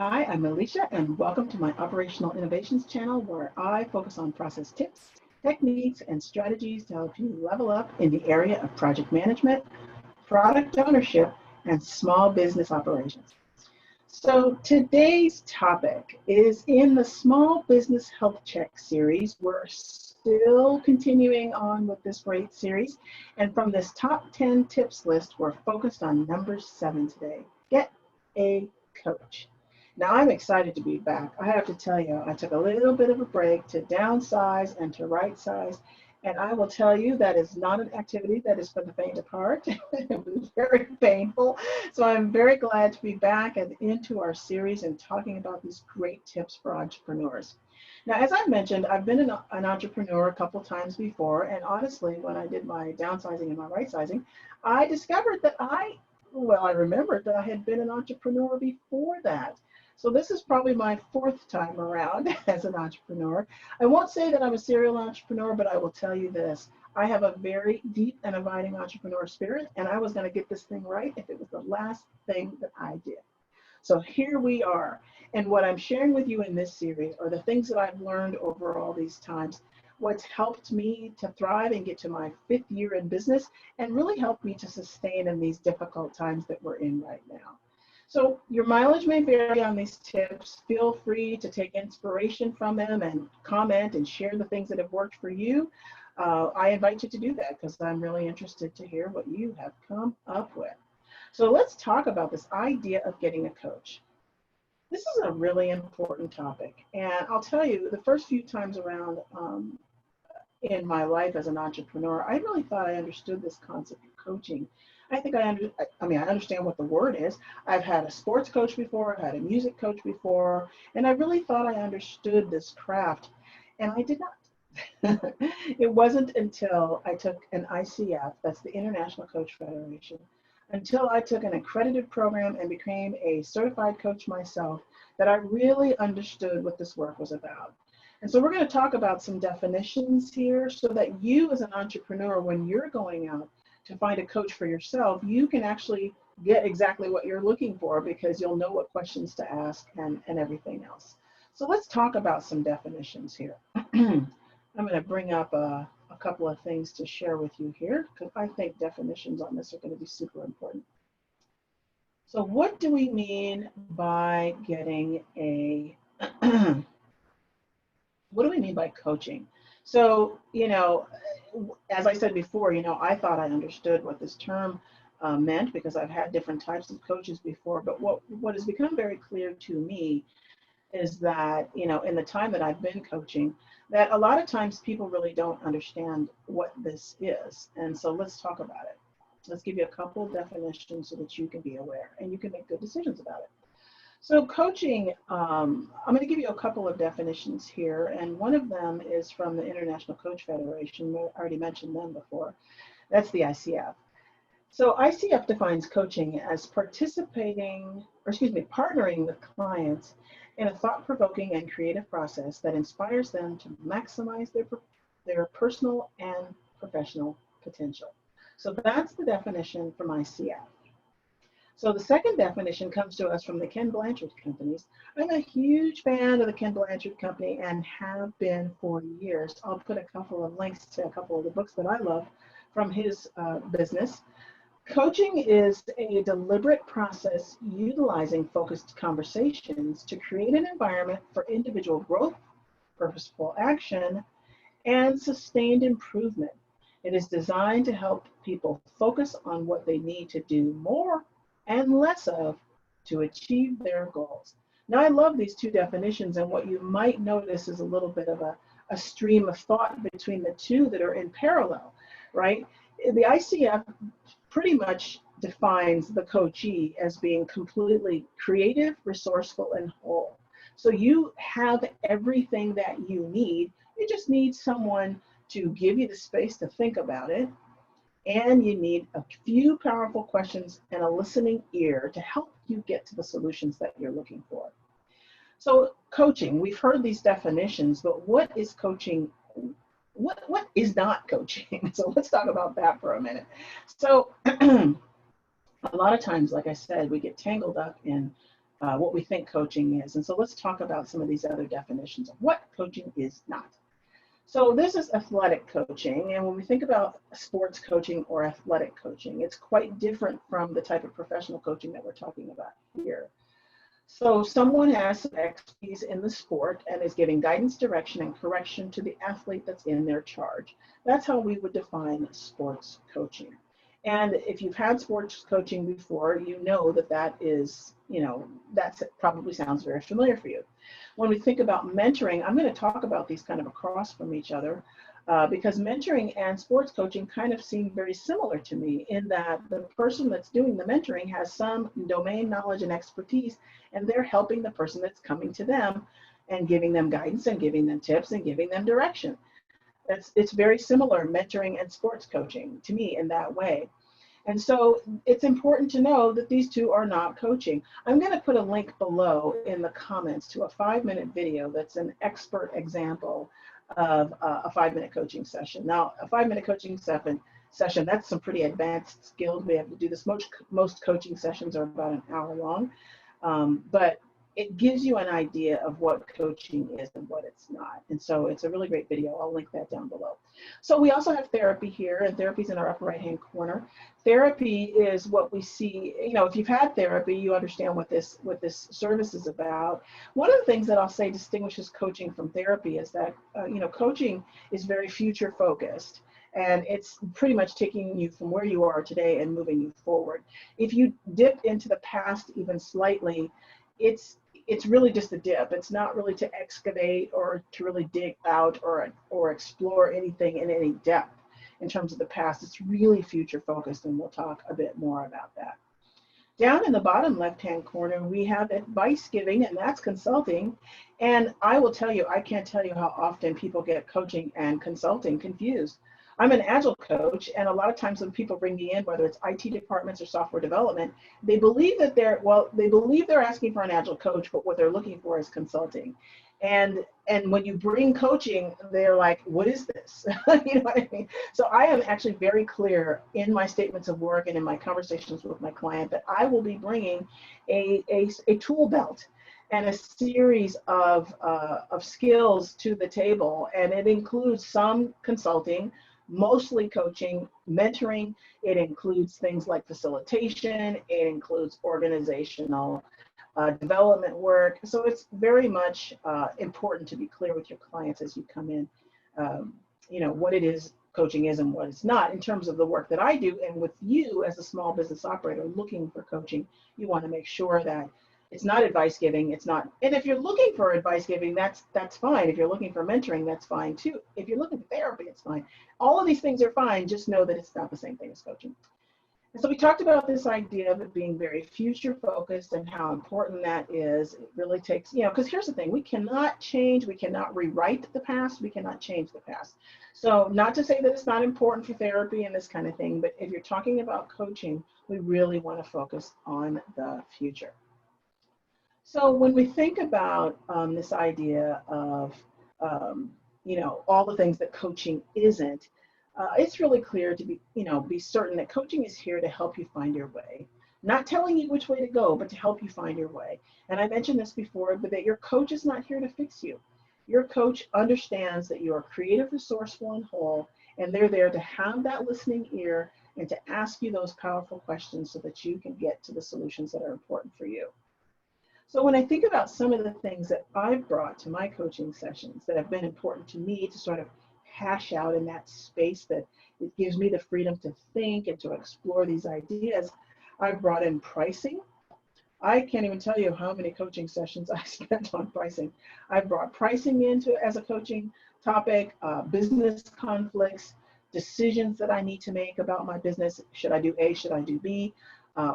Hi, I'm Alicia, and welcome to my Operational Innovations channel where I focus on process tips, techniques, and strategies to help you level up in the area of project management, product ownership, and small business operations. So today's topic is in the Small Business Health Check series. We're still continuing on with this great series. And from this top 10 tips list, we're focused on number 7 today. Get a coach. Now I'm excited to be back. I have to tell you, I took a little bit of a break to downsize and to right size. And I will tell you that is not an activity that is for the faint of heart. It was very painful. So I'm very glad to be back and into our series and talking about these great tips for entrepreneurs. Now, as I mentioned, I've been an entrepreneur a couple times before. And honestly, when I did my downsizing and my right sizing, I discovered that I remembered that I had been an entrepreneur before that. So this is probably my 4th time around as an entrepreneur. I won't say that I'm a serial entrepreneur, but I will tell you this. I have a very deep and abiding entrepreneur spirit, and I was going to get this thing right if it was the last thing that I did. So here we are. And what I'm sharing with you in this series are the things that I've learned over all these times, what's helped me to thrive and get to my 5th year in business, and really helped me to sustain in these difficult times that we're in right now. So your mileage may vary on these tips. Feel free to take inspiration from them and comment and share the things that have worked for you. I invite you to do that because I'm really interested to hear what you have come up with. So let's talk about this idea of getting a coach. This is a really important topic. And I'll tell you, the first few times around in my life as an entrepreneur, I really thought I understood this concept of coaching. I think I understand what the word is. I've had a sports coach before, I've had a music coach before, and I really thought I understood this craft, and I did not. It wasn't until I took an ICF, that's the International Coach Federation, until I took an accredited program and became a certified coach myself, that I really understood what this work was about. And so we're going to talk about some definitions here so that you as an entrepreneur, when you're going out to find a coach for yourself, you can actually get exactly what you're looking for because you'll know what questions to ask and everything else. So let's talk about some definitions here. I'm going to bring up a couple of things to share with you here because I think definitions on this are going to be super important. So what do we mean by getting a what do we mean by coaching? So, as I said before, I thought I understood what this term meant because I've had different types of coaches before. But what has become very clear to me is that, in the time that I've been coaching, that a lot of times people really don't understand what this is. And so let's talk about it. Let's give you a couple of definitions so that you can be aware and you can make good decisions about it. So coaching, I'm going to give you a couple of definitions here, and one of them is from the International Coach Federation. I already mentioned them before. That's the ICF. So ICF defines coaching as partnering with clients in a thought-provoking and creative process that inspires them to maximize their personal and professional potential. So that's the definition from ICF. So the second definition comes to us from the Ken Blanchard companies. I'm a huge fan of the Ken Blanchard company and have been for years. I'll put a couple of links to a couple of the books that I love from his business. Coaching is a deliberate process utilizing focused conversations to create an environment for individual growth, purposeful action, and sustained improvement. It is designed to help people focus on what they need to do more and less of to achieve their goals. Now, I love these two definitions, and what you might notice is a little bit of a stream of thought between the two that are in parallel, right? The ICF pretty much defines the coachee as being completely creative, resourceful, and whole. So you have everything that you need. You just need someone to give you the space to think about it. And you need a few powerful questions and a listening ear to help you get to the solutions that you're looking for. So coaching, we've heard these definitions, but what is coaching? What is not coaching? So let's talk about that for a minute. So a lot of times, like I said, we get tangled up in what we think coaching is. And so let's talk about some of these other definitions of what coaching is not. So this is athletic coaching, and when we think about sports coaching or athletic coaching, it's quite different from the type of professional coaching that we're talking about here. So someone has some expertise in the sport and is giving guidance, direction, and correction to the athlete that's in their charge. That's how we would define sports coaching. And if you've had sports coaching before, you know that that is, that probably sounds very familiar for you. When we think about mentoring, I'm going to talk about these kind of across from each other because mentoring and sports coaching kind of seem very similar to me in that the person that's doing the mentoring has some domain knowledge and expertise, and they're helping the person that's coming to them and giving them guidance and giving them tips and giving them direction. It's very similar, mentoring and sports coaching, to me in that way. And so it's important to know that these two are not coaching. I'm going to put a link below in the comments to a 5-minute video that's an expert example of a 5-minute coaching session. Now, a 5-minute coaching session, that's some pretty advanced skills. We have to do this. Most coaching sessions are about an hour long, but it gives you an idea of what coaching is and what it's not. And so it's a really great video. I'll link that down below. So we also have therapy here, and therapy is in our upper right-hand corner. Therapy is what we see, if you've had therapy, you understand what this service is about. One of the things that I'll say distinguishes coaching from therapy is that, coaching is very future focused. And it's pretty much taking you from where you are today and moving you forward. If you dip into the past even slightly, it's really just a dip. It's not really to excavate or to really dig out or explore anything in any depth in terms of the past. It's really future focused, and we'll talk a bit more about that. Down in the bottom left-hand corner, we have advice giving, and that's consulting. And I will tell you, I can't tell you how often people get coaching and consulting confused. I'm an Agile coach, and a lot of times when people bring me in, whether it's IT departments or software development, they believe that they're asking for an Agile coach, but what they're looking for is consulting. And when you bring coaching, they're like, what is this? You know what I mean? So I am actually very clear in my statements of work and in my conversations with my client that I will be bringing a tool belt and a series of skills to the table, and it includes some consulting, mostly coaching, mentoring. It includes things like facilitation. It includes organizational development work. So it's very much important to be clear with your clients as you come in, what it is coaching is and what it's not. In terms of the work that I do, and with you as a small business operator looking for coaching, you want to make sure that it's not advice giving. It's not, and if you're looking for advice giving, that's fine. If you're looking for mentoring, that's fine too. If you're looking for therapy, it's fine. All of these things are fine. Just know that it's not the same thing as coaching. And so we talked about this idea of it being very future focused and how important that is. It really takes, because here's the thing, we cannot change, we cannot rewrite the past, we cannot change the past. So not to say that it's not important for therapy and this kind of thing, but if you're talking about coaching, we really want to focus on the future. So when we think about this idea of, all the things that coaching isn't, it's really clear to be certain that coaching is here to help you find your way. Not telling you which way to go, but to help you find your way. And I mentioned this before, but that your coach is not here to fix you. Your coach understands that you are creative, resourceful, and whole, and they're there to have that listening ear and to ask you those powerful questions so that you can get to the solutions that are important for you. So when I think about some of the things that I've brought to my coaching sessions that have been important to me to sort of hash out in that space that it gives me the freedom to think and to explore these ideas, I've brought in pricing. I can't even tell you how many coaching sessions I spent on pricing. I've brought pricing into as a coaching topic, business conflicts, decisions that I need to make about my business. Should I do A, should I do B?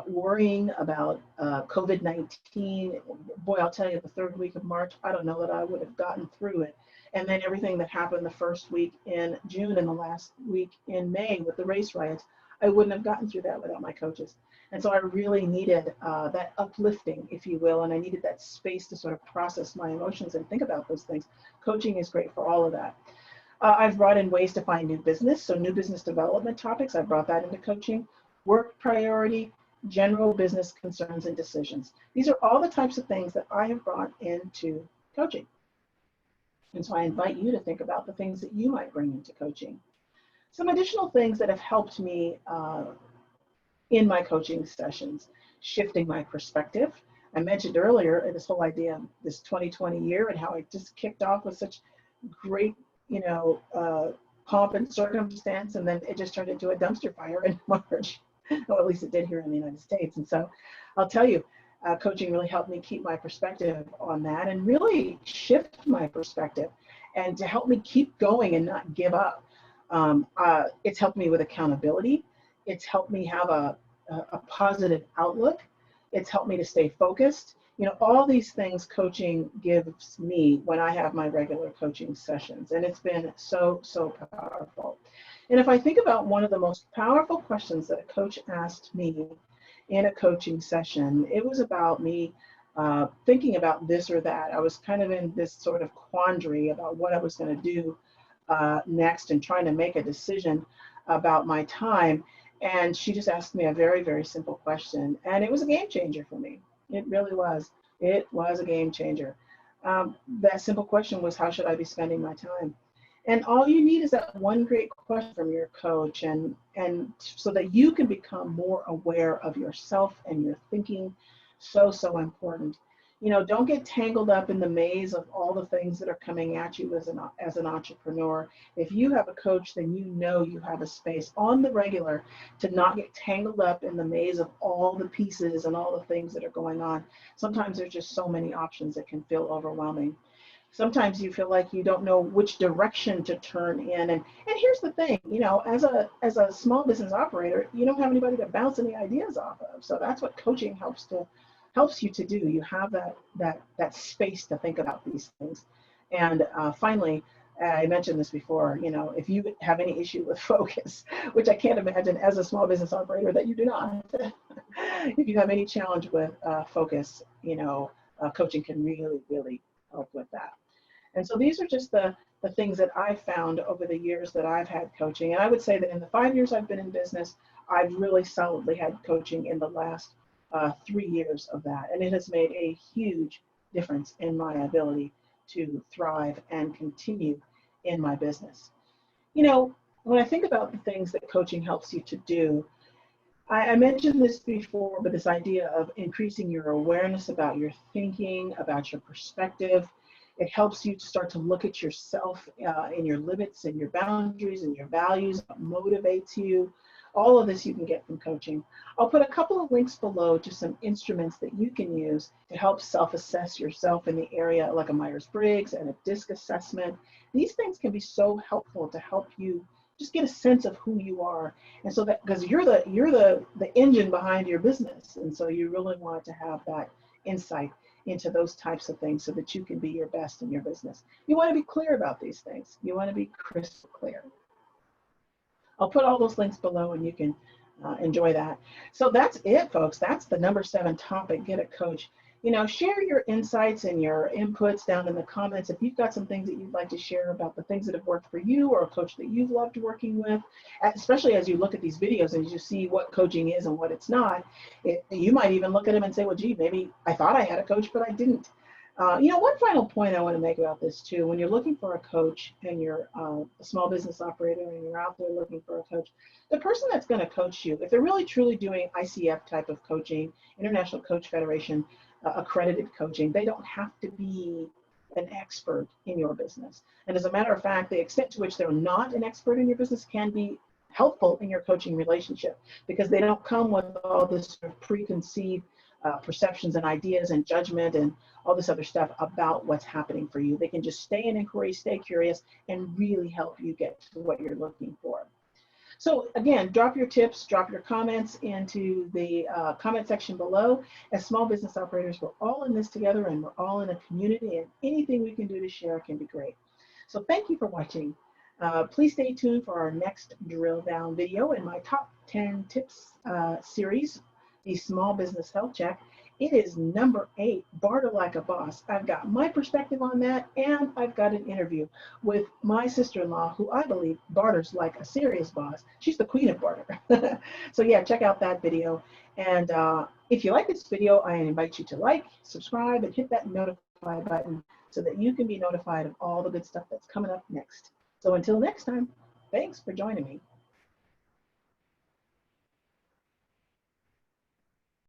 Worrying about COVID-19. Boy, I'll tell you, the third week of March, I don't know that I would have gotten through it. And then everything that happened the first week in June and the last week in May with the race riots, I wouldn't have gotten through that without my coaches. And so I really needed that uplifting, if you will, and I needed that space to sort of process my emotions and think about those things. Coaching is great for all of that. I've brought in ways to find new business, so new business development topics, I've brought that into coaching. Work priority, general business concerns and decisions. These are all the types of things that I have brought into coaching. And so I invite you to think about the things that you might bring into coaching. Some additional things that have helped me in my coaching sessions: shifting my perspective. I mentioned earlier this whole idea of this 2020 year and how it just kicked off with such great, pomp and circumstance, and then it just turned into a dumpster fire in March. Well, at least it did here in the United States. And so I'll tell you, coaching really helped me keep my perspective on that and really shift my perspective and to help me keep going and not give up. It's helped me with accountability. It's helped me have a positive outlook. It's helped me to stay focused. All these things coaching gives me when I have my regular coaching sessions, and it's been so, so powerful. And if I think about one of the most powerful questions that a coach asked me in a coaching session, it was about me thinking about this or that. I was kind of in this sort of quandary about what I was going to do next and trying to make a decision about my time. And she just asked me a very, very simple question. And it was a game changer for me. It really was. It was a game changer. That simple question was, how should I be spending my time? And all you need is that one great question from your coach, and so that you can become more aware of yourself and your thinking. So, so important. Don't get tangled up in the maze of all the things that are coming at you as an entrepreneur. If you have a coach, then you have a space on the regular to not get tangled up in the maze of all the pieces and all the things that are going on. Sometimes there's just so many options that can feel overwhelming. Sometimes you feel like you don't know which direction to turn in. And here's the thing, as a small business operator, you don't have anybody to bounce any ideas off of. So that's what coaching helps you to do. You have that space to think about these things. And finally, I mentioned this before, if you have any issue with focus, which I can't imagine as a small business operator that you do not, if you have any challenge with focus, coaching can really, really help with that. And so these are just the things that I've found over the years that I've had coaching. And I would say that in the 5 years I've been in business, I've really solidly had coaching in the last 3 years of that. And it has made a huge difference in my ability to thrive and continue in my business. When I think about the things that coaching helps you to do, I mentioned this before, but this idea of increasing your awareness about your thinking, about your perspective. It helps you to start to look at yourself and your limits and your boundaries and your values, what motivates you. All of this you can get from coaching. I'll put a couple of links below to some instruments that you can use to help self-assess yourself in the area, like a Myers-Briggs and a DISC assessment. These things can be so helpful to help you just get a sense of who you are. And so that, because you're the engine behind your business. And so you really want to have that insight into those types of things so that you can be your best in your business. You want to be clear about these things. You want to be crystal clear. I'll put all those links below and you can enjoy that. So that's it, folks. That's the number 7 topic, get a coach. Share your insights and your inputs down in the comments. If you've got some things that you'd like to share about the things that have worked for you or a coach that you've loved working with, especially as you look at these videos and you see what coaching is and what it's not, you might even look at them and say, well, gee, maybe I thought I had a coach, but I didn't. One final point I want to make about this too, when you're looking for a coach and you're a small business operator and you're out there looking for a coach, the person that's going to coach you, if they're really truly doing ICF type of coaching, International Coach Federation accredited coaching, they don't have to be an expert in your business. And as a matter of fact, the extent to which they're not an expert in your business can be helpful in your coaching relationship, because they don't come with all this sort of preconceived perceptions and ideas and judgment and all this other stuff about what's happening for you. They can just stay in inquiry, stay curious, and really help you get to what you're looking for. So again, drop your tips, drop your comments into the comment section below. As small business operators, we're all in this together and we're all in a community, and anything we can do to share can be great. So thank you for watching. Please stay tuned for our next drill down video in my top 10 tips series, the Small Business Health Check. It is number 8, Barter Like a Boss. I've got my perspective on that, and I've got an interview with my sister-in-law, who I believe barters like a serious boss. She's the queen of barter. So yeah, check out that video. And if you like this video, I invite you to like, subscribe, and hit that notify button so that you can be notified of all the good stuff that's coming up next. So until next time, thanks for joining me.